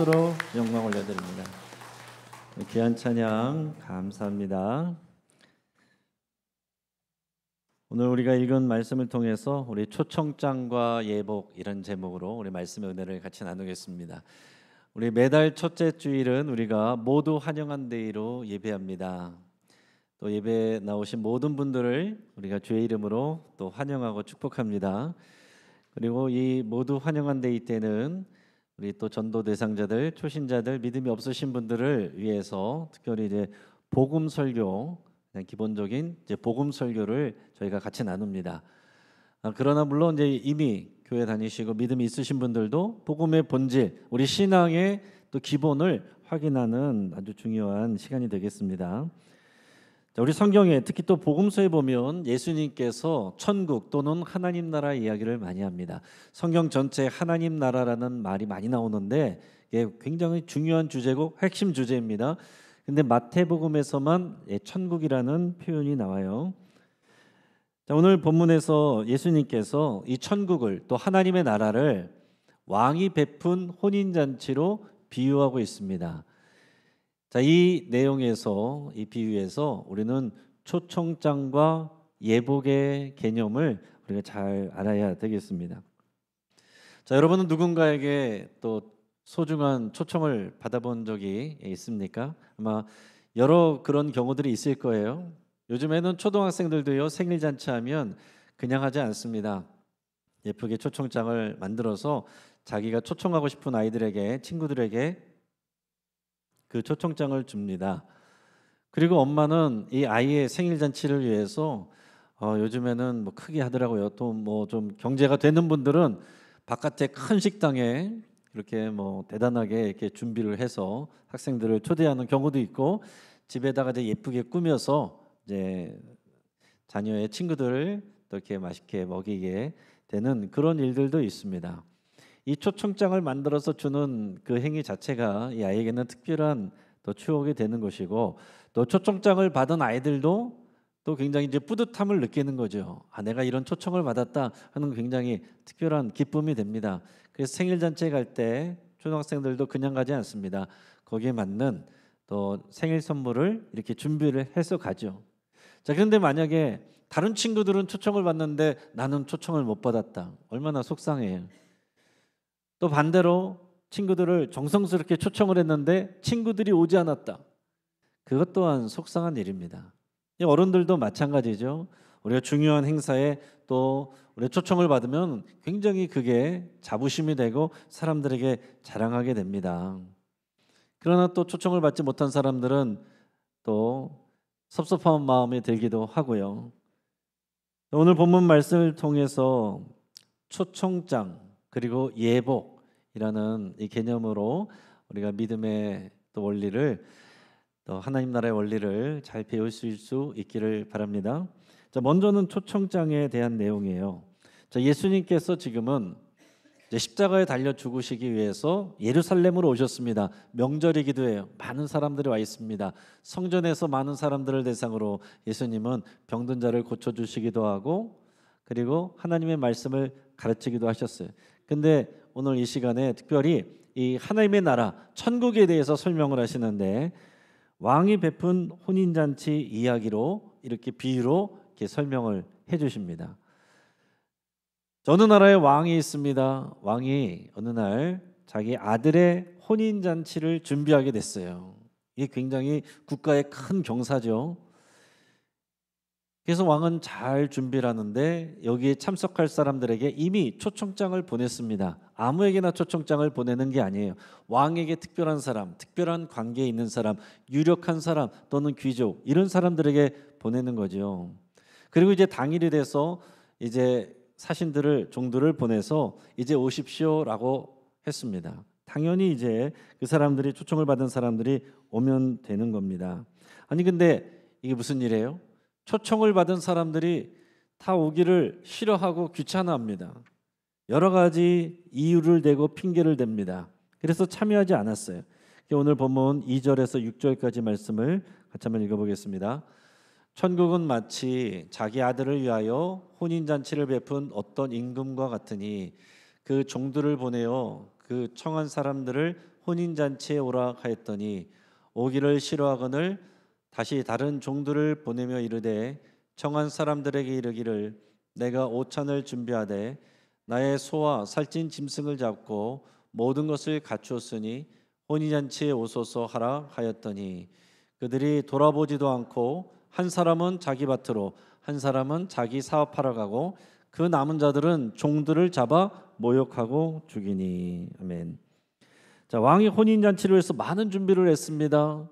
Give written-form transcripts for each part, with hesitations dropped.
박수로 영광 올려드립니다. 귀한 찬양 감사합니다. 오늘 우리가 읽은 말씀을 통해서 우리 초청장과 예복 이런 제목으로 우리 말씀의 은혜를 같이 나누겠습니다. 우리 매달 첫째 주일은 우리가 모두 환영한 데이로 예배합니다. 또 예배에 나오신 모든 분들을 우리가 주의 이름으로 또 환영하고 축복합니다. 그리고 이 모두 환영한 데이 때는 우리 또 전도 대상자들, 초신자들, 믿음이 없으신 분들을 위해서 특별히 이제 복음 설교, 그냥 기본적인 이제 복음 설교를 저희가 같이 나눕니다. 그러나 물론 이제 이미 교회 다니시고 믿음이 있으신 분들도 복음의 본질, 우리 신앙의 또 기본을 확인하는 아주 중요한 시간이 되겠습니다. 자, 우리 성경에 특히 또 복음서에 보면 예수님께서 천국 또는 하나님 나라 이야기를 많이 합니다. 성경 전체에 하나님 나라라는 말이 많이 나오는데 이게 굉장히 중요한 주제고 핵심 주제입니다. 근데 마태복음에서만 천국이라는 표현이 나와요. 자, 오늘 본문에서 예수님께서 이 천국을 또 하나님의 나라를 왕이 베푼 혼인잔치로 비유하고 있습니다. 자, 이 내용에서, 이 비유에서 우리는 초청장과 예복의 개념을 우리가 잘 알아야 되겠습니다. 자, 여러분은 누군가에게 또 소중한 초청을 받아본 적이 있습니까? 아마 여러 그런 경우들이 있을 거예요. 요즘에는 초등학생들도요, 생일 잔치하면 그냥 하지 않습니다. 예쁘게 초청장을 만들어서 자기가 초청하고 싶은 아이들에게, 친구들에게 그 초청장을 줍니다. 그리고 엄마는 이 아이의 생일 잔치를 위해서 요즘에는 뭐 크게 하더라고요. 또 뭐 좀 경제가 되는 분들은 바깥에 큰 식당에 이렇게 뭐 대단하게 이렇게 준비를 해서 학생들을 초대하는 경우도 있고, 집에다가 이제 예쁘게 꾸며서 이제 자녀의 친구들을 또 이렇게 맛있게 먹이게 되는 그런 일들도 있습니다. 이 초청장을 만들어서 주는 그 행위 자체가 이 아이에게는 특별한 또 추억이 되는 것이고, 또 초청장을 받은 아이들도 또 굉장히 이제 뿌듯함을 느끼는 거죠. 내가 이런 초청을 받았다 하는 굉장히 특별한 기쁨이 됩니다. 그래서 생일 잔치에 갈 때 초등학생들도 그냥 가지 않습니다. 거기에 맞는 또 생일 선물을 이렇게 준비를 해서 가죠. 자, 그런데 만약에 다른 친구들은 초청을 받는데 나는 초청을 못 받았다. 얼마나 속상해요. 또 반대로 친구들을 정성스럽게 초청을 했는데 친구들이 오지 않았다. 그것 또한 속상한 일입니다. 어른들도 마찬가지죠. 우리가 중요한 행사에 또 우리 초청을 받으면 굉장히 그게 자부심이 되고 사람들에게 자랑하게 됩니다. 그러나 또 초청을 받지 못한 사람들은 또 섭섭한 마음이 들기도 하고요. 오늘 본문 말씀을 통해서 초청장 그리고 예복이라는 이 개념으로 우리가 믿음의 또 원리를, 또 하나님 나라의 원리를 잘 배우실 수 있기를 바랍니다. 자, 먼저는 초청장에 대한 내용이에요. 자, 예수님께서 지금은 이제 십자가에 달려 죽으시기 위해서 예루살렘으로 오셨습니다. 명절이기도 해요. 많은 사람들이 와 있습니다. 성전에서 많은 사람들을 대상으로 예수님은 병든 자를 고쳐주시기도 하고, 그리고 하나님의 말씀을 가르치기도 하셨어요. 근데 오늘 이 시간에 특별히 이 하나님의 나라, 천국에 대해서 설명을 하시는데, 왕이 베푼 혼인잔치 이야기로 이렇게 비유로 이렇게 설명을 해주십니다. 어느 나라에 왕이 있습니다. 왕이 어느 날 자기 아들의 혼인잔치를 준비하게 됐어요. 이게 굉장히 국가의 큰 경사죠. 그래서 왕은 잘 준비를 하는데 여기에 참석할 사람들에게 이미 초청장을 보냈습니다. 아무에게나 초청장을 보내는 게 아니에요. 왕에게 특별한 사람, 특별한 관계에 있는 사람, 유력한 사람 또는 귀족, 이런 사람들에게 보내는 거죠. 그리고 이제 당일이 돼서 이제 사신들을, 종들을 보내서 이제 오십시오라고 했습니다. 당연히 이제 그 사람들이, 초청을 받은 사람들이 오면 되는 겁니다. 아니 근데 이게 무슨 일이에요? 초청을 받은 사람들이 다 오기를 싫어하고 귀찮아합니다. 여러 가지 이유를 대고 핑계를 댑니다. 그래서 참여하지 않았어요. 오늘 본문 2절에서 6절까지 말씀을 같이 한번 읽어보겠습니다. 천국은 마치 자기 아들을 위하여 혼인잔치를 베푼 어떤 임금과 같으니 그 종들을 보내어 그 청한 사람들을 혼인 잔치에 오라 하였더니 오기를 싫어하거늘 다시 다른 종들을 보내며 이르되 청한 사람들에게 이르기를 내가 오찬을 준비하되 나의 소와 살찐 짐승을 잡고 모든 것을 갖추었으니 혼인잔치에 오소서 하라 하였더니 그들이 돌아보지도 않고 한 사람은 자기 밭으로 한 사람은 자기 사업하러 가고 그 남은 자들은 종들을 잡아 모욕하고 죽이니. 아멘. 자, 왕이 혼인잔치를 위해서 많은 준비를 했습니다.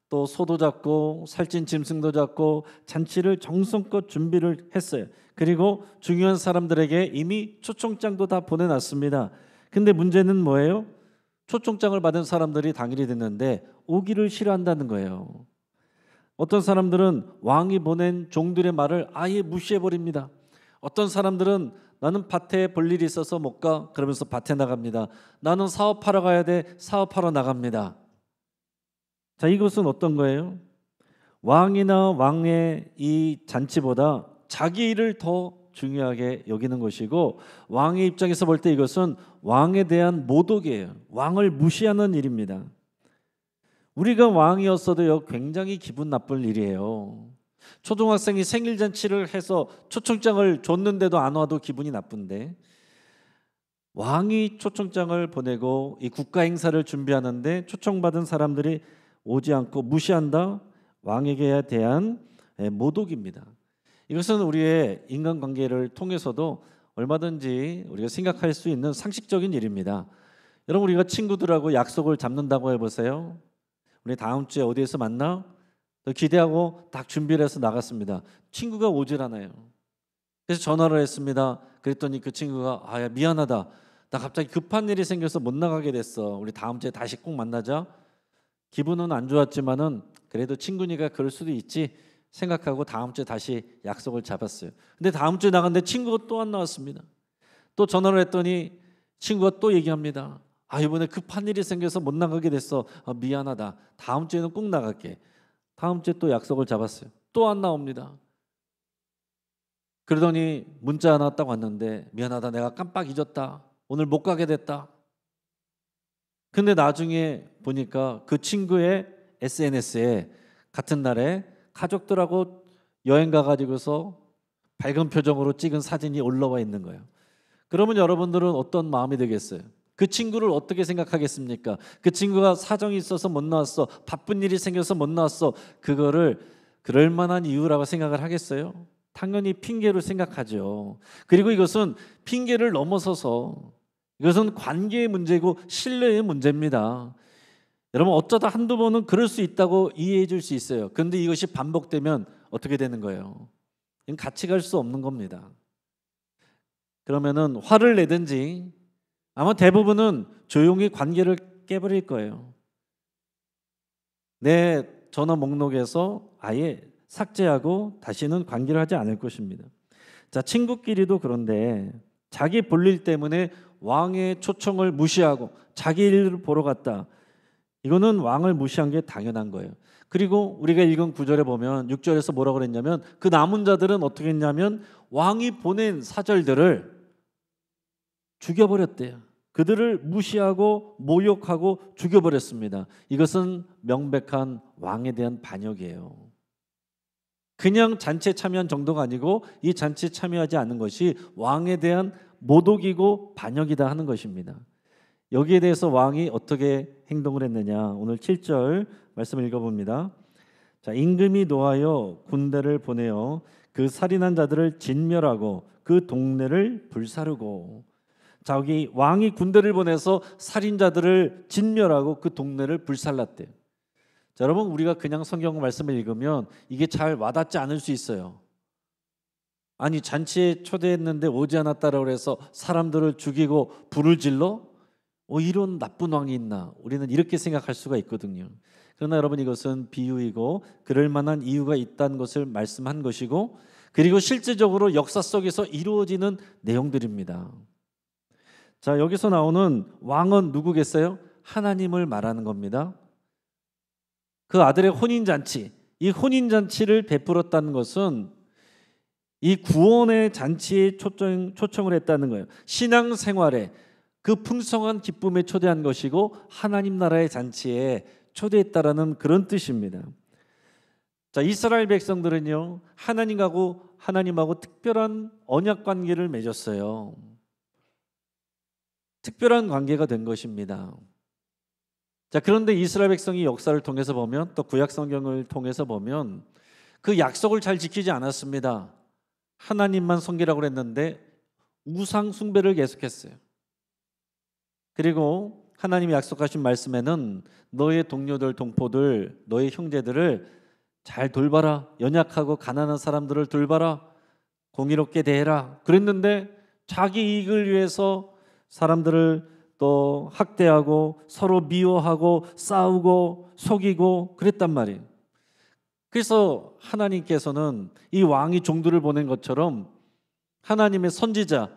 또 소도 잡고 살찐 짐승도 잡고 잔치를 정성껏 준비를 했어요. 그리고 중요한 사람들에게 이미 초청장도 다 보내놨습니다. 근데 문제는 뭐예요? 초청장을 받은 사람들이 당일이 됐는데 오기를 싫어한다는 거예요. 어떤 사람들은 왕이 보낸 종들의 말을 아예 무시해버립니다. 어떤 사람들은 나는 밭에 볼 일이 있어서 못 가 그러면서 밭에 나갑니다. 나는 사업하러 가야 돼 사업하러 나갑니다. 자, 이것은 어떤 거예요? 왕이나 왕의 이 잔치보다 자기 일을 더 중요하게 여기는 것이고 왕의 입장에서 볼 때 이것은 왕에 대한 모독이에요. 왕을 무시하는 일입니다. 우리가 왕이었어도요 굉장히 기분 나쁠 일이에요. 초등학생이 생일 잔치를 해서 초청장을 줬는데도 안 와도 기분이 나쁜데 왕이 초청장을 보내고 이 국가 행사를 준비하는데 초청받은 사람들이 오지 않고 무시한다? 왕에게 대한 모독입니다. 이것은 우리의 인간관계를 통해서도 얼마든지 우리가 생각할 수 있는 상식적인 일입니다. 여러분, 우리가 친구들하고 약속을 잡는다고 해보세요. 우리 다음 주에 어디에서 만나? 기대하고 딱 준비를 해서 나갔습니다. 친구가 오질 않아요. 그래서 전화를 했습니다. 그랬더니 그 친구가 야, 미안하다. 나 갑자기 급한 일이 생겨서 못 나가게 됐어. 우리 다음 주에 다시 꼭 만나자. 기분은 안 좋았지만은 그래도 친구니까 그럴 수도 있지 생각하고 다음 주에 다시 약속을 잡았어요. 근데 다음 주에 나갔는데 친구가 또 안 나왔습니다. 또 전화를 했더니 친구가 또 얘기합니다. 이번에 급한 일이 생겨서 못 나가게 됐어. 미안하다. 다음 주에는 꼭 나갈게. 다음 주에 또 약속을 잡았어요. 또 안 나옵니다. 그러더니 문자 하나 딱 왔는데 미안하다. 내가 깜빡 잊었다. 오늘 못 가게 됐다. 근데 나중에 보니까 그 친구의 SNS에 같은 날에 가족들하고 여행 가가지고서 밝은 표정으로 찍은 사진이 올라와 있는 거예요. 그러면 여러분들은 어떤 마음이 되겠어요? 그 친구를 어떻게 생각하겠습니까? 그 친구가 사정이 있어서 못 나왔어. 바쁜 일이 생겨서 못 나왔어. 그거를 그럴 만한 이유라고 생각을 하겠어요? 당연히 핑계로 생각하죠. 그리고 이것은 핑계를 넘어서서 이것은 관계의 문제고 신뢰의 문제입니다. 여러분, 어쩌다 한두 번은 그럴 수 있다고 이해해 줄 수 있어요. 그런데 이것이 반복되면 어떻게 되는 거예요? 같이 갈 수 없는 겁니다. 그러면은 화를 내든지 아마 대부분은 조용히 관계를 깨버릴 거예요. 내 전화 목록에서 아예 삭제하고 다시는 관계를 하지 않을 것입니다. 자, 친구끼리도 그런데 자기 볼일 때문에 왕의 초청을 무시하고 자기 일을 보러 갔다. 이거는 왕을 무시한 게 당연한 거예요. 그리고 우리가 읽은 9절에 보면 6절에서 뭐라고 그랬냐면 그 남은 자들은 어떻게 했냐면 왕이 보낸 사절들을 죽여버렸대요. 그들을 무시하고 모욕하고 죽여버렸습니다. 이것은 명백한 왕에 대한 반역이에요. 그냥 잔치에 참여한 정도가 아니고 이 잔치에 참여하지 않는 것이 왕에 대한 모독이고 반역이다 하는 것입니다. 여기에 대해서 왕이 어떻게 행동을 했느냐, 오늘 7절 말씀을 읽어봅니다. 자, 임금이 노하여 군대를 보내어 그 살인한 자들을 진멸하고 그 동네를 불사르고. 자, 여기 왕이 군대를 보내서 살인자들을 진멸하고 그 동네를 불살랐대요. 자, 여러분, 우리가 그냥 성경 말씀을 읽으면 이게 잘 와닿지 않을 수 있어요. 아니, 잔치에 초대했는데 오지 않았다라고 해서 사람들을 죽이고 불을 질러? 이런 나쁜 왕이 있나? 우리는 이렇게 생각할 수가 있거든요. 그러나 여러분, 이것은 비유이고 그럴 만한 이유가 있다는 것을 말씀한 것이고, 그리고 실제적으로 역사 속에서 이루어지는 내용들입니다. 자, 여기서 나오는 왕은 누구겠어요? 하나님을 말하는 겁니다. 그 아들의 혼인잔치, 이 혼인잔치를 베풀었다는 것은 이 구원의 잔치에 초청을 했다는 거예요. 신앙생활에 그 풍성한 기쁨에 초대한 것이고 하나님 나라의 잔치에 초대했다라는 그런 뜻입니다. 자, 이스라엘 백성들은요, 하나님하고 특별한 언약 관계를 맺었어요. 특별한 관계가 된 것입니다. 자, 그런데 이스라엘 백성이 역사를 통해서 보면, 또 구약 성경을 통해서 보면 그 약속을 잘 지키지 않았습니다. 하나님만 섬기라고 했는데 우상 숭배를 계속했어요. 그리고 하나님이 약속하신 말씀에는 너의 동료들, 동포들, 너의 형제들을 잘 돌봐라, 연약하고 가난한 사람들을 돌봐라, 공의롭게 대해라 그랬는데 자기 이익을 위해서 사람들을 또 학대하고 서로 미워하고 싸우고 속이고 그랬단 말이에요. 그래서 하나님께서는 이 왕이 종들을 보낸 것처럼 하나님의 선지자,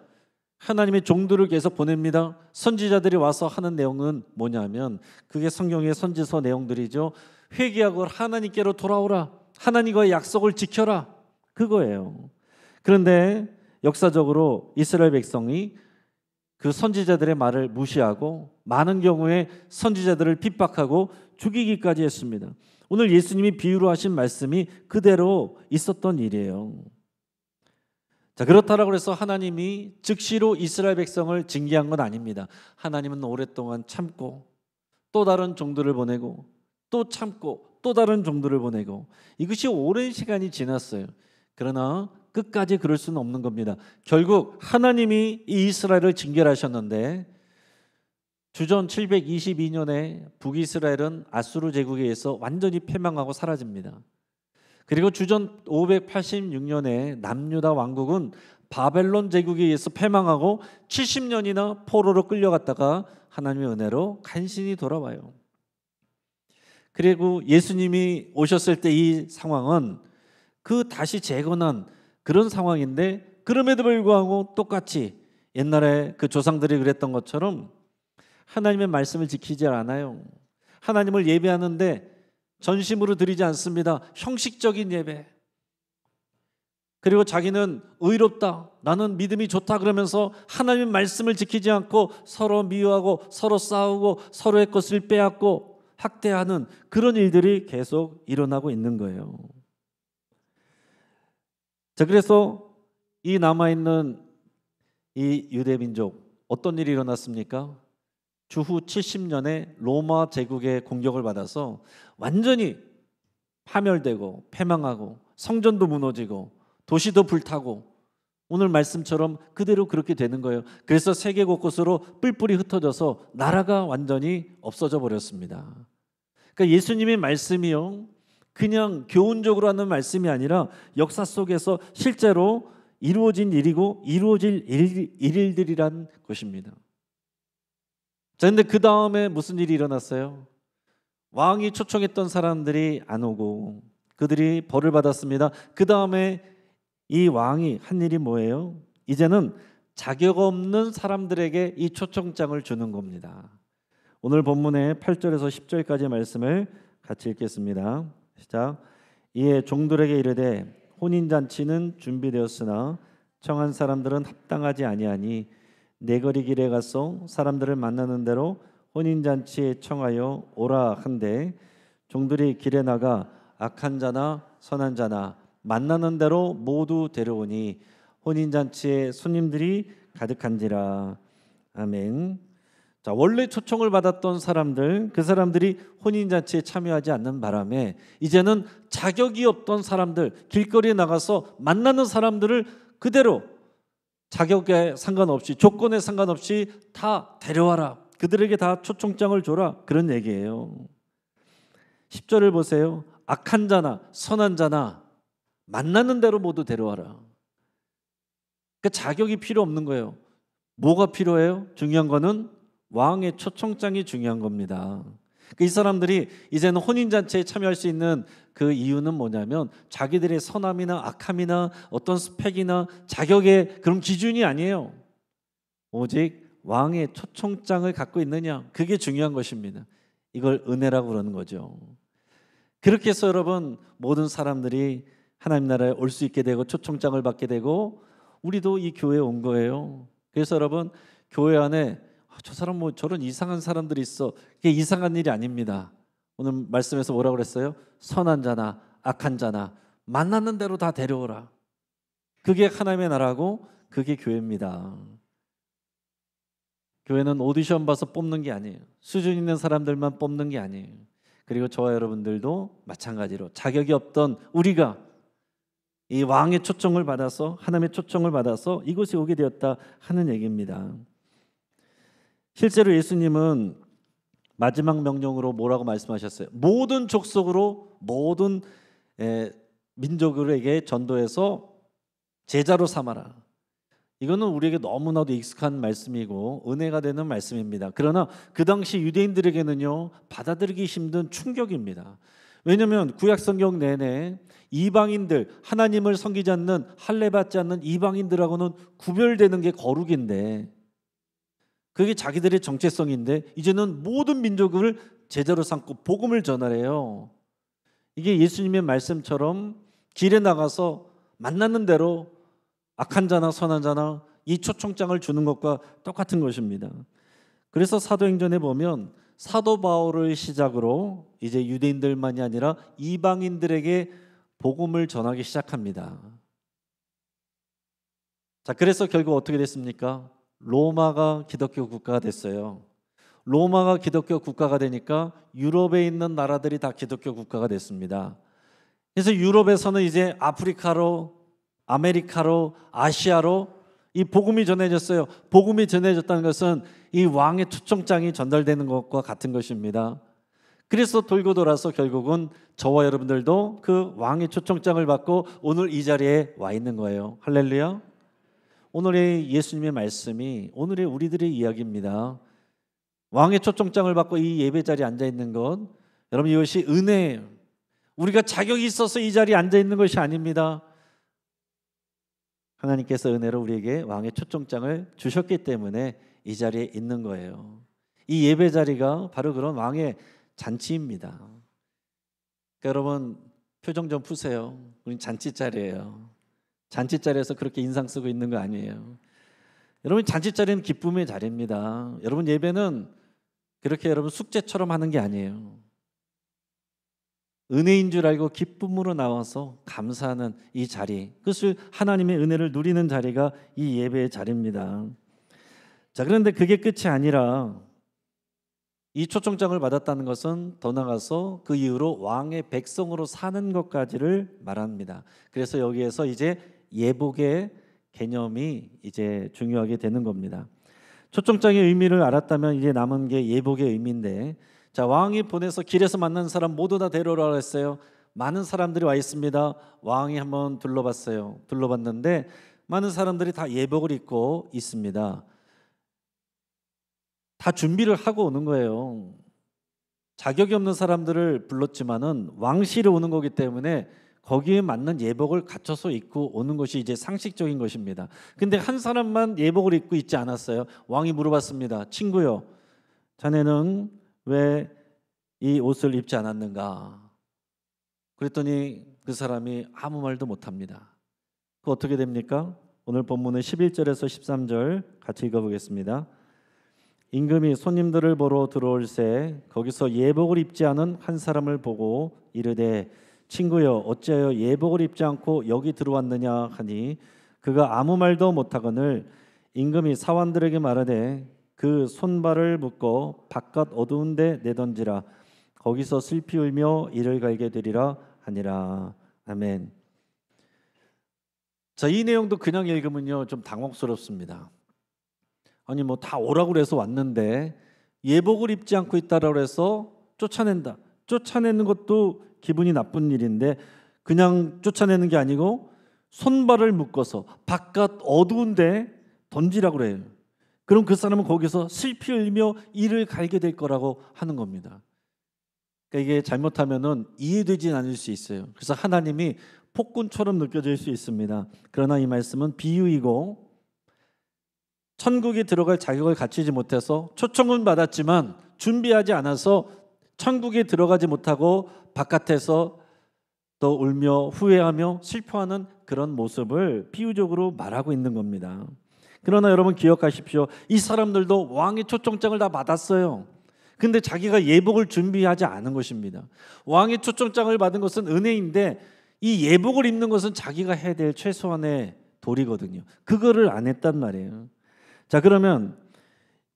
하나님의 종들을 계속 보냅니다. 선지자들이 와서 하는 내용은 뭐냐면 그게 성경의 선지서 내용들이죠. 회개하고 하나님께로 돌아오라, 하나님과의 약속을 지켜라, 그거예요. 그런데 역사적으로 이스라엘 백성이 그 선지자들의 말을 무시하고 많은 경우에 선지자들을 핍박하고 죽이기까지 했습니다. 오늘 예수님이 비유로 하신 말씀이 그대로 있었던 일이에요. 자, 그렇다라고 해서 하나님이 즉시로 이스라엘 백성을 징계한 건 아닙니다. 하나님은 오랫동안 참고 또 다른 종들을 보내고 또 참고 또 다른 종들을 보내고 이것이 오랜 시간이 지났어요. 그러나 끝까지 그럴 수는 없는 겁니다. 결국 하나님이 이 이스라엘을 징계하셨는데 주전 722년에 북이스라엘은 아수르 제국에 의해서 완전히 패망하고 사라집니다. 그리고 주전 586년에 남유다 왕국은 바벨론 제국에 의해서 패망하고 70년이나 포로로 끌려갔다가 하나님의 은혜로 간신히 돌아와요. 그리고 예수님이 오셨을 때 이 상황은 그 다시 재건한 그런 상황인데 그럼에도 불구하고 똑같이 옛날에 그 조상들이 그랬던 것처럼 하나님의 말씀을 지키지 않아요. 하나님을 예배하는데 전심으로 드리지 않습니다. 형식적인 예배. 그리고 자기는 의롭다, 나는 믿음이 좋다 그러면서 하나님의 말씀을 지키지 않고 서로 미워하고 서로 싸우고 서로의 것을 빼앗고 학대하는 그런 일들이 계속 일어나고 있는 거예요. 자, 그래서 이 남아있는 이 유대 민족 어떤 일이 일어났습니까? 주후 70년에 로마 제국의 공격을 받아서 완전히 파멸되고 패망하고 성전도 무너지고 도시도 불타고 오늘 말씀처럼 그대로 그렇게 되는 거예요. 그래서 세계 곳곳으로 뿔뿔이 흩어져서 나라가 완전히 없어져 버렸습니다. 그러니까 예수님의 말씀이요, 그냥 교훈적으로 하는 말씀이 아니라 역사 속에서 실제로 이루어진 일이고 이루어질 일들이란 것입니다. 자, 근데 그 다음에 무슨 일이 일어났어요? 왕이 초청했던 사람들이 안 오고 그들이 벌을 받았습니다. 그 다음에 이 왕이 한 일이 뭐예요? 이제는 자격 없는 사람들에게 이 초청장을 주는 겁니다. 오늘 본문의 8절에서 10절까지의 말씀을 같이 읽겠습니다. 시작. 이에 종들에게 이르되 혼인잔치는 준비되었으나 청한 사람들은 합당하지 아니하니 내거리 길에 가서 사람들을 만나는 대로 혼인잔치에 청하여 오라 한데 종들이 길에 나가 악한 자나 선한 자나 만나는 대로 모두 데려오니 혼인잔치에 손님들이 가득한지라. 아멘. 자, 원래 초청을 받았던 사람들, 그 사람들이 혼인잔치에 참여하지 않는 바람에 이제는 자격이 없던 사람들, 길거리에 나가서 만나는 사람들을 그대로 자격에 상관없이 조건에 상관없이 다 데려와라, 그들에게 다 초청장을 줘라, 그런 얘기예요. 10절을 보세요. 악한 자나 선한 자나 만나는 대로 모두 데려와라. 그러니까 자격이 필요 없는 거예요. 뭐가 필요해요? 중요한 거는 왕의 초청장이 중요한 겁니다. 이 사람들이 이제는 혼인잔치에 참여할 수 있는 그 이유는 뭐냐면 자기들의 선함이나 악함이나 어떤 스펙이나 자격의 그런 기준이 아니에요. 오직 왕의 초청장을 갖고 있느냐, 그게 중요한 것입니다. 이걸 은혜라고 그러는 거죠. 그렇게 해서 여러분, 모든 사람들이 하나님 나라에 올 수 있게 되고 초청장을 받게 되고 우리도 이 교회에 온 거예요. 그래서 여러분, 교회 안에 저 사람 뭐 저런 이상한 사람들이 있어. 이게 이상한 일이 아닙니다. 오늘 말씀에서 뭐라고 그랬어요? 선한 자나 악한 자나 만나는 대로 다 데려오라. 그게 하나님의 나라고 그게 교회입니다. 교회는 오디션 봐서 뽑는 게 아니에요. 수준 있는 사람들만 뽑는 게 아니에요. 그리고 저와 여러분들도 마찬가지로 자격이 없던 우리가 이 왕의 초청을 받아서, 하나님의 초청을 받아서 이곳에 오게 되었다 하는 얘기입니다. 실제로 예수님은 마지막 명령으로 뭐라고 말씀하셨어요? 모든 족속으로 모든 민족에게 전도해서 제자로 삼아라. 이거는 우리에게 너무나도 익숙한 말씀이고 은혜가 되는 말씀입니다. 그러나 그 당시 유대인들에게는요, 받아들이기 힘든 충격입니다. 왜냐하면 구약 성경 내내 이방인들, 하나님을 섬기지 않는, 할례받지 않는 이방인들하고는 구별되는 게 거룩인데, 그게 자기들의 정체성인데 이제는 모든 민족을 제자로 삼고 복음을 전하래요. 이게 예수님의 말씀처럼 길에 나가서 만나는 대로 악한 자나 선한 자나 이 초청장을 주는 것과 똑같은 것입니다. 그래서 사도행전에 보면 사도 바울을 시작으로 이제 유대인들만이 아니라 이방인들에게 복음을 전하기 시작합니다. 자, 그래서 결국 어떻게 됐습니까? 로마가 기독교 국가가 됐어요. 로마가 기독교 국가가 되니까 유럽에 있는 나라들이 다 기독교 국가가 됐습니다. 그래서 유럽에서는 이제 아프리카로, 아메리카로, 아시아로 이 복음이 전해졌어요. 복음이 전해졌다는 것은 이 왕의 초청장이 전달되는 것과 같은 것입니다. 그래서 돌고 돌아서 결국은 저와 여러분들도 그 왕의 초청장을 받고 오늘 이 자리에 와 있는 거예요. 할렐루야. 오늘의 예수님의 말씀이 오늘의 우리들의 이야기입니다. 왕의 초청장을 받고 이 예배 자리에 앉아 있는 것, 여러분 이것이 은혜예요. 우리가 자격이 있어서 이 자리에 앉아 있는 것이 아닙니다. 하나님께서 은혜로 우리에게 왕의 초청장을 주셨기 때문에 이 자리에 있는 거예요. 이 예배 자리가 바로 그런 왕의 잔치입니다. 그러니까 여러분 표정 좀 푸세요. 우린 잔치 자리예요. 잔치 자리에서 그렇게 인상 쓰고 있는 거 아니에요. 여러분 잔치 자리는 기쁨의 자리입니다. 여러분 예배는 그렇게 여러분 숙제처럼 하는 게 아니에요. 은혜인 줄 알고 기쁨으로 나와서 감사하는 이 자리, 그것을 하나님의 은혜를 누리는 자리가 이 예배의 자리입니다. 자, 그런데 그게 끝이 아니라 이 초청장을 받았다는 것은 더 나아가서 그 이후로 왕의 백성으로 사는 것까지를 말합니다. 그래서 여기에서 이제 예복의 개념이 이제 중요하게 되는 겁니다. 초청장의 의미를 알았다면 이제 남은 게 예복의 의미인데, 자, 왕이 보내서 길에서 만난 사람 모두 다 데려오라고 했어요. 많은 사람들이 와 있습니다. 왕이 한번 둘러봤어요. 둘러봤는데 많은 사람들이 다 예복을 입고 있습니다. 다 준비를 하고 오는 거예요. 자격이 없는 사람들을 불렀지만은 왕실에 오는 거기 때문에 거기에 맞는 예복을 갖춰서 입고 오는 것이 이제 상식적인 것입니다. 근데 한 사람만 예복을 입고 있지 않았어요. 왕이 물어봤습니다. 친구요, 자네는 왜 이 옷을 입지 않았는가? 그랬더니 그 사람이 아무 말도 못합니다. 그 어떻게 됩니까? 오늘 본문의 11절에서 13절 같이 읽어보겠습니다. 임금이 손님들을 보러 들어올 새 거기서 예복을 입지 않은 한 사람을 보고 이르되 친구여 어찌하여 예복을 입지 않고 여기 들어왔느냐 하니 그가 아무 말도 못하거늘 임금이 사환들에게 말하되 그 손발을 묶어 바깥 어두운 데 내던지라 거기서 슬피 울며 이를 갈게 되리라 하니라. 아멘. 자, 이 내용도 그냥 읽으면요 좀 당혹스럽습니다. 아니 뭐 다 오라고 그래서 왔는데 예복을 입지 않고 있다라고 해서 쫓아낸다. 쫓아내는 것도 기분이 나쁜 일인데 그냥 쫓아내는 게 아니고 손발을 묶어서 바깥 어두운 데 던지라고 그래요. 그럼 그 사람은 거기서 슬피 울며 이를 갈게 될 거라고 하는 겁니다. 그러니까 이게 잘못하면은 이해되지 않을 수 있어요. 그래서 하나님이 폭군처럼 느껴질 수 있습니다. 그러나 이 말씀은 비유이고 천국에 들어갈 자격을 갖추지 못해서 초청은 받았지만 준비하지 않아서 천국에 들어가지 못하고 바깥에서 또 울며 후회하며 슬퍼하는 그런 모습을 비유적으로 말하고 있는 겁니다. 그러나 여러분 기억하십시오. 이 사람들도 왕의 초청장을 다 받았어요. 근데 자기가 예복을 준비하지 않은 것입니다. 왕의 초청장을 받은 것은 은혜인데 이 예복을 입는 것은 자기가 해야 될 최소한의 도리거든요. 그거를 안 했단 말이에요. 자, 그러면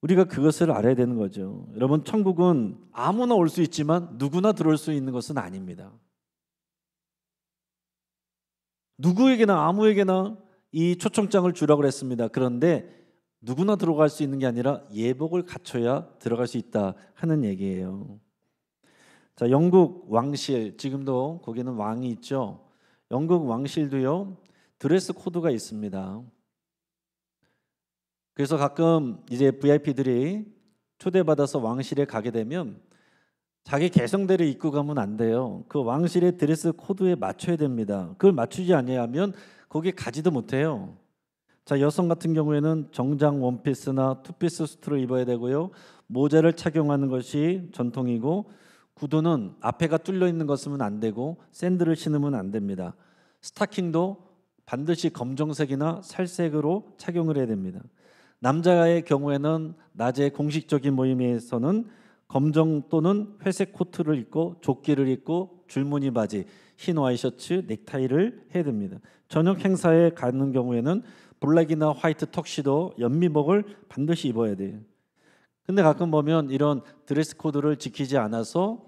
우리가 그것을 알아야 되는 거죠. 여러분, 천국은 아무나 올 수 있지만 누구나 들어올 수 있는 것은 아닙니다. 누구에게나 아무에게나 이 초청장을 주라고 했습니다. 그런데 누구나 들어갈 수 있는 게 아니라 예복을 갖춰야 들어갈 수 있다 하는 얘기예요. 자, 영국 왕실, 지금도 거기는 왕이 있죠. 영국 왕실도요, 드레스 코드가 있습니다. 그래서 가끔 이제 VIP들이 초대받아서 왕실에 가게 되면 자기 개성대로 입고 가면 안 돼요. 그 왕실의 드레스 코드에 맞춰야 됩니다. 그걸 맞추지 아니하면 거기 가지도 못해요. 자, 여성 같은 경우에는 정장 원피스나 투피스 수트를 입어야 되고요. 모자를 착용하는 것이 전통이고, 구두는 앞에가 뚫려 있는 것은 안 되고 샌들을 신으면 안 됩니다. 스타킹도 반드시 검정색이나 살색으로 착용을 해야 됩니다. 남자의 경우에는 낮에 공식적인 모임에서는 검정 또는 회색 코트를 입고 조끼를 입고 줄무늬 바지, 흰 와이셔츠, 넥타이를 해야 됩니다. 저녁 행사에 가는 경우에는 블랙이나 화이트 턱시도, 연미복을 반드시 입어야 돼요. 근데 가끔 보면 이런 드레스 코드를 지키지 않아서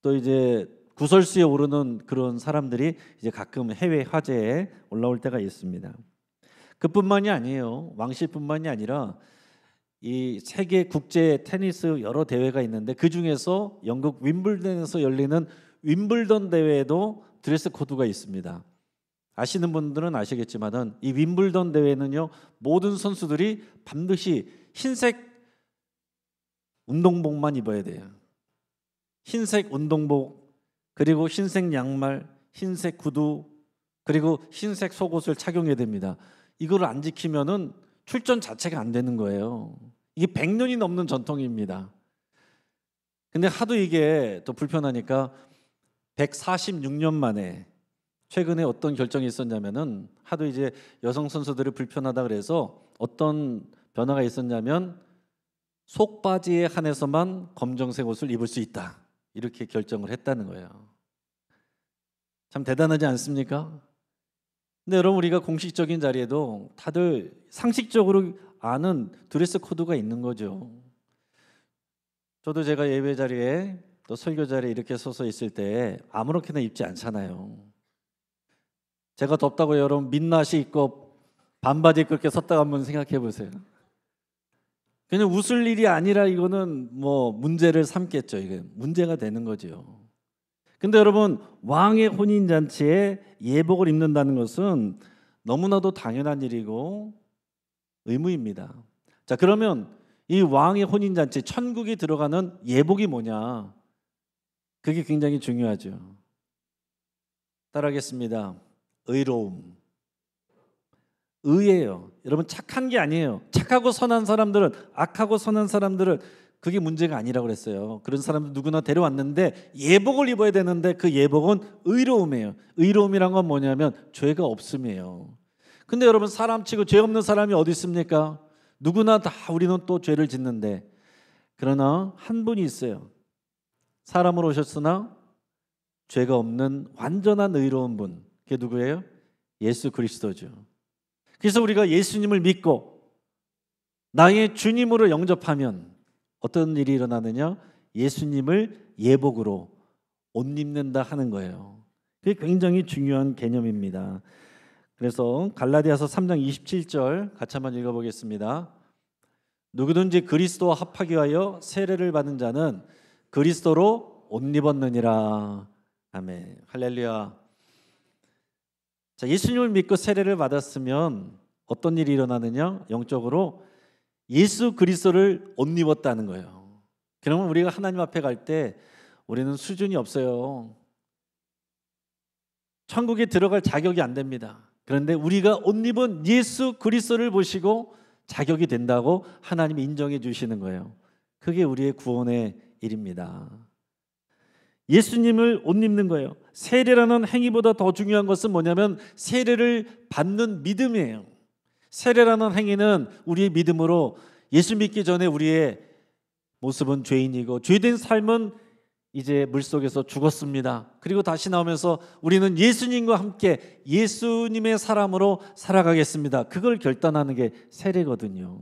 또 이제 구설수에 오르는 그런 사람들이 이제 가끔 해외 화제에 올라올 때가 있습니다. 그뿐만이 아니에요. 왕실뿐만이 아니라 이 세계 국제 테니스 여러 대회가 있는데 그 중에서 영국 윈블던에서 열리는 윈블던 대회에도 드레스 코드가 있습니다. 아시는 분들은 아시겠지만은 이 윈블던 대회는요, 모든 선수들이 반드시 흰색 운동복만 입어야 돼요. 흰색 운동복, 그리고 흰색 양말, 흰색 구두, 그리고 흰색 속옷을 착용해야 됩니다. 이걸 안 지키면은 출전 자체가 안 되는 거예요. 이게 100년이 넘는 전통입니다. 근데 하도 이게 또 불편하니까 146년 만에 최근에 어떤 결정이 있었냐면은, 하도 이제 여성 선수들이 불편하다 그래서 어떤 변화가 있었냐면 속바지에 한해서만 검정색 옷을 입을 수 있다, 이렇게 결정을 했다는 거예요. 참 대단하지 않습니까? 근데 여러분, 우리가 공식적인 자리에도 다들 상식적으로 아는 드레스 코드가 있는 거죠. 저도 제가 예배 자리에 또 설교 자리에 이렇게 서서 있을 때 아무렇게나 입지 않잖아요. 제가 덥다고 여러분 민낯이 입고 반바지 입고 이렇게 섰다가 한번 생각해 보세요. 그냥 웃을 일이 아니라 이거는 뭐 문제를 삼겠죠. 이게 문제가 되는 거죠. 근데 여러분, 왕의 혼인잔치에 예복을 입는다는 것은 너무나도 당연한 일이고 의무입니다. 자, 그러면 이 왕의 혼인잔치, 천국이 들어가는 예복이 뭐냐? 그게 굉장히 중요하죠. 따라하겠습니다. 의로움. 의예요. 여러분, 착한 게 아니에요. 착하고 선한 사람들은, 악하고 선한 사람들은 그게 문제가 아니라고 그랬어요. 그런 사람들 누구나 데려왔는데 예복을 입어야 되는데 그 예복은 의로움이에요. 의로움이란 건 뭐냐면 죄가 없음이에요. 근데 여러분, 사람치고 죄 없는 사람이 어디 있습니까? 누구나 다 우리는 또 죄를 짓는데, 그러나 한 분이 있어요. 사람으로 오셨으나 죄가 없는 완전한 의로운 분. 그게 누구예요? 예수 그리스도죠. 그래서 우리가 예수님을 믿고 나의 주님으로 영접하면 어떤 일이 일어나느냐? 예수님을 예복으로 옷 입는다 하는 거예요. 그게 굉장히 중요한 개념입니다. 그래서 갈라디아서 3장 27절 같이 한번 읽어보겠습니다. 누구든지 그리스도와 합하기 위하여 세례를 받은 자는 그리스도로 옷 입었느니라. 아멘. 할렐루야. 자, 예수님을 믿고 세례를 받았으면 어떤 일이 일어나느냐? 영적으로 예수 그리스도를 옷 입었다는 거예요. 그러면 우리가 하나님 앞에 갈 때 우리는 수준이 없어요. 천국에 들어갈 자격이 안 됩니다. 그런데 우리가 옷 입은 예수 그리스도를 보시고 자격이 된다고 하나님이 인정해 주시는 거예요. 그게 우리의 구원의 일입니다. 예수님을 옷 입는 거예요. 세례라는 행위보다 더 중요한 것은 뭐냐면 세례를 받는 믿음이에요. 세례라는 행위는 우리의 믿음으로 예수 믿기 전에 우리의 모습은 죄인이고 죄된 삶은 이제 물속에서 죽었습니다. 그리고 다시 나오면서 우리는 예수님과 함께 예수님의 사람으로 살아가겠습니다. 그걸 결단하는 게 세례거든요.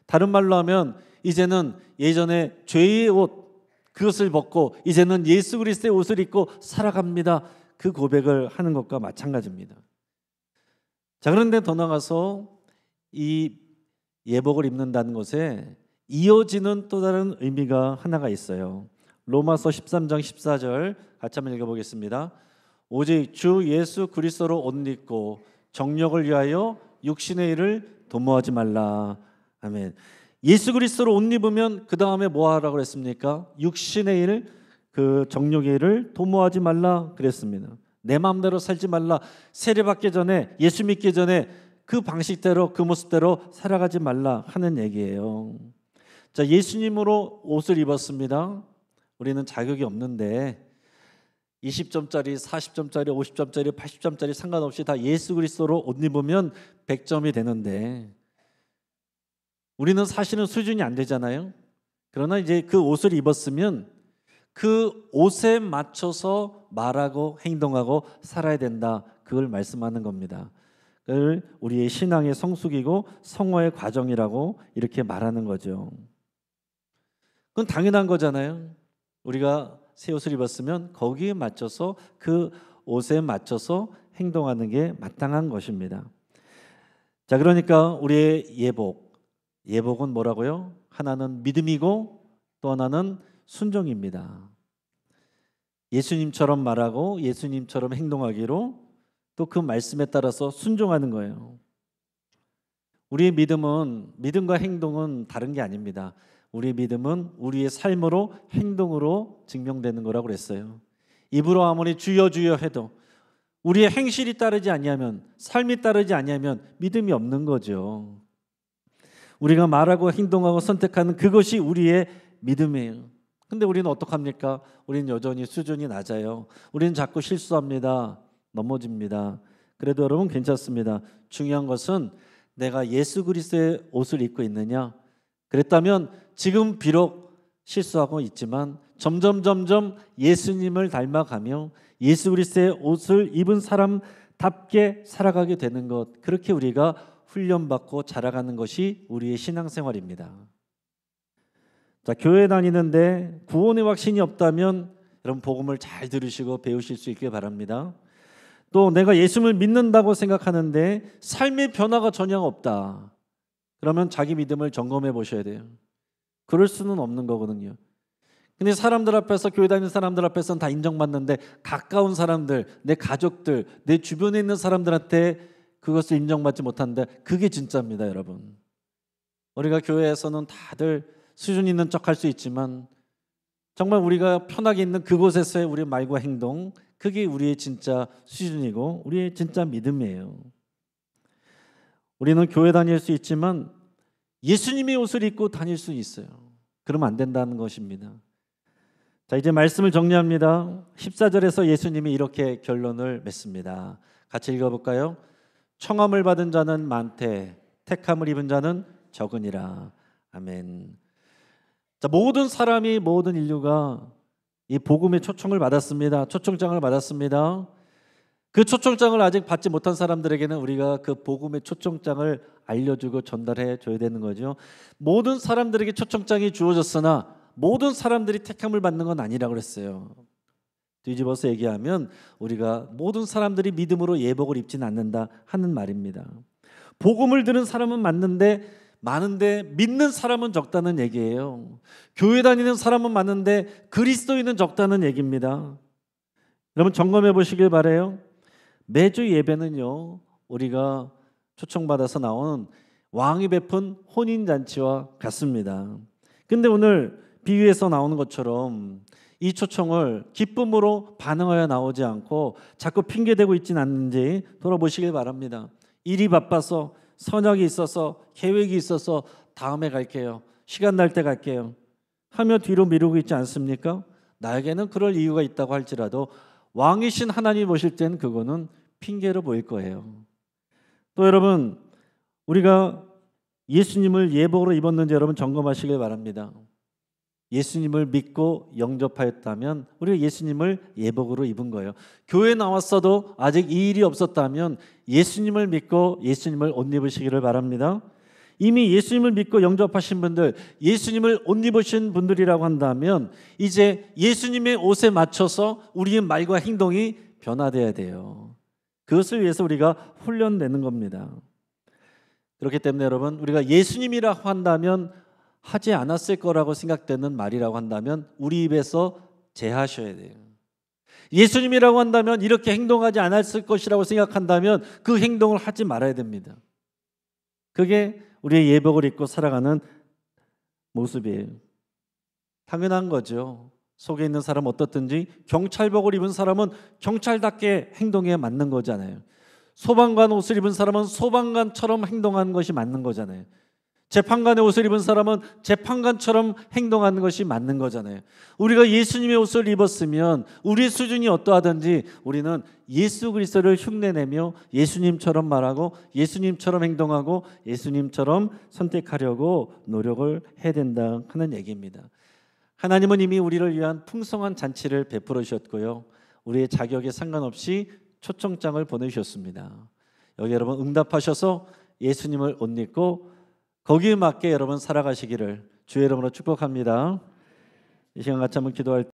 다른 말로 하면 이제는 예전에 죄의 옷 그것을 벗고 이제는 예수 그리스도의 옷을 입고 살아갑니다. 그 고백을 하는 것과 마찬가지입니다. 자, 그런데 더 나아가서 이 예복을 입는다는 것에 이어지는 또 다른 의미가 하나가 있어요. 로마서 13장 14절 같이 한번 읽어보겠습니다. 오직 주 예수 그리스도로 옷 입고 정력을 위하여 육신의 일을 도모하지 말라. 아멘. 예수 그리스도로 옷 입으면 그 다음에 뭐 하라고 그랬습니까? 육신의 일, 그 정력의 일을 도모하지 말라 그랬습니다. 내 마음대로 살지 말라. 세례받기 전에, 예수 믿기 전에 그 방식대로, 그 모습대로 살아가지 말라 하는 얘기예요. 자, 예수님으로 옷을 입었습니다. 우리는 자격이 없는데 20점짜리, 40점짜리, 50점짜리, 80점짜리 상관없이 다 예수 그리스도로 옷 입으면 100점이 되는데 우리는 사실은 수준이 안 되잖아요. 그러나 이제 그 옷을 입었으면 그 옷에 맞춰서 말하고 행동하고 살아야 된다. 그걸 말씀하는 겁니다. 그걸 우리의 신앙의 성숙이고 성화의 과정이라고 이렇게 말하는 거죠. 그건 당연한 거잖아요. 우리가 새 옷을 입었으면 거기에 맞춰서 그 옷에 맞춰서 행동하는 게 마땅한 것입니다. 자, 그러니까 우리의 예복은 뭐라고요? 하나는 믿음이고 또 하나는 순종입니다. 예수님처럼 말하고 예수님처럼 행동하기로 또 그 말씀에 따라서 순종하는 거예요. 우리의 믿음과 행동은 다른 게 아닙니다. 우리의 믿음은 우리의 삶으로 행동으로 증명되는 거라고 그랬어요. 입으로 아무리 주여 주여 해도 우리의 행실이 따르지 아니하면, 삶이 따르지 아니하면 믿음이 없는 거죠. 우리가 말하고 행동하고 선택하는 그것이 우리의 믿음이에요. 근데 우리는 어떡합니까? 우리는 여전히 수준이 낮아요. 우리는 자꾸 실수합니다. 넘어집니다. 그래도 여러분 괜찮습니다. 중요한 것은 내가 예수 그리스도의 옷을 입고 있느냐? 그랬다면 지금 비록 실수하고 있지만 점점 예수님을 닮아가며 예수 그리스도의 옷을 입은 사람답게 살아가게 되는 것, 그렇게 우리가 훈련받고 자라가는 것이 우리의 신앙생활입니다. 자, 교회 다니는데 구원의 확신이 없다면 여러분 복음을 잘 들으시고 배우실 수 있길 바랍니다. 또 내가 예수를 믿는다고 생각하는데 삶의 변화가 전혀 없다. 그러면 자기 믿음을 점검해 보셔야 돼요. 그럴 수는 없는 거거든요. 근데 사람들 앞에서, 교회 다니는 사람들 앞에서는 다 인정받는데 가까운 사람들, 내 가족들, 내 주변에 있는 사람들한테 그것을 인정받지 못하는데 그게 진짜입니다, 여러분. 우리가 교회에서는 다들 수준 있는 척 할 수 있지만 정말 우리가 편하게 있는 그곳에서의 우리 말과 행동, 그게 우리의 진짜 수준이고 우리의 진짜 믿음이에요. 우리는 교회 다닐 수 있지만 예수님의 옷을 입고 다닐 수 있어요. 그러면 안 된다는 것입니다. 자, 이제 말씀을 정리합니다. 14절에서 예수님이 이렇게 결론을 맺습니다. 같이 읽어볼까요? 청함을 받은 자는 많되 택함을 입은 자는 적으니라. 아멘. 자, 모든 사람이, 모든 인류가 이 복음의 초청을 받았습니다. 초청장을 받았습니다. 그 초청장을 아직 받지 못한 사람들에게는 우리가 그 복음의 초청장을 알려주고 전달해 줘야 되는 거죠. 모든 사람들에게 초청장이 주어졌으나 모든 사람들이 택함을 받는 건 아니라고 그랬어요. 뒤집어서 얘기하면 우리가 모든 사람들이 믿음으로 예복을 입지는 않는다 하는 말입니다. 복음을 들은 사람은 많은데 믿는 사람은 적다는 얘기예요. 교회 다니는 사람은 많은데 그리스도인은 적다는 얘기입니다. 여러분 점검해 보시길 바라요. 매주 예배는요, 우리가 초청받아서 나온 왕이 베푼 혼인잔치와 같습니다. 근데 오늘 비유에서 나오는 것처럼 이 초청을 기쁨으로 반응하여 나오지 않고 자꾸 핑계대고 있지는 않는지 돌아보시길 바랍니다. 일이 바빠서, 선약이 있어서, 계획이 있어서 다음에 갈게요, 시간 날 때 갈게요 하며 뒤로 미루고 있지 않습니까? 나에게는 그럴 이유가 있다고 할지라도 왕이신 하나님 보실 땐 그거는 핑계로 보일 거예요. 또 여러분, 우리가 예수님을 예복으로 입었는지 여러분 점검하시길 바랍니다. 예수님을 믿고 영접하였다면 우리가 예수님을 예복으로 입은 거예요. 교회 나왔어도 아직 이 일이 없었다면 예수님을 믿고 예수님을 옷 입으시기를 바랍니다. 이미 예수님을 믿고 영접하신 분들, 예수님을 옷 입으신 분들이라고 한다면 이제 예수님의 옷에 맞춰서 우리의 말과 행동이 변화돼야 돼요. 그것을 위해서 우리가 훈련되는 겁니다. 그렇기 때문에 여러분, 우리가 예수님이라고 한다면 하지 않았을 거라고 생각되는 말이라고 한다면 우리 입에서 제하셔야 돼요. 예수님이라고 한다면 이렇게 행동하지 않았을 것이라고 생각한다면 그 행동을 하지 말아야 됩니다. 그게 우리의 예복을 입고 살아가는 모습이에요. 당연한 거죠. 속에 있는 사람 어떻든지 경찰복을 입은 사람은 경찰답게 행동에 맞는 거잖아요. 소방관 옷을 입은 사람은 소방관처럼 행동하는 것이 맞는 거잖아요. 재판관의 옷을 입은 사람은 재판관처럼 행동하는 것이 맞는 거잖아요. 우리가 예수님의 옷을 입었으면 우리의 수준이 어떠하든지 우리는 예수 그리스도를 흉내내며 예수님처럼 말하고 예수님처럼 행동하고 예수님처럼 선택하려고 노력을 해야 된다 하는 얘기입니다. 하나님은 이미 우리를 위한 풍성한 잔치를 베풀어 주셨고요. 우리의 자격에 상관없이 초청장을 보내주셨습니다. 여기 여러분 응답하셔서 예수님을 옷 입고 거기에 맞게 여러분 살아가시기를 주의 이름으로 축복합니다. 이 시간 같이 한번 기도할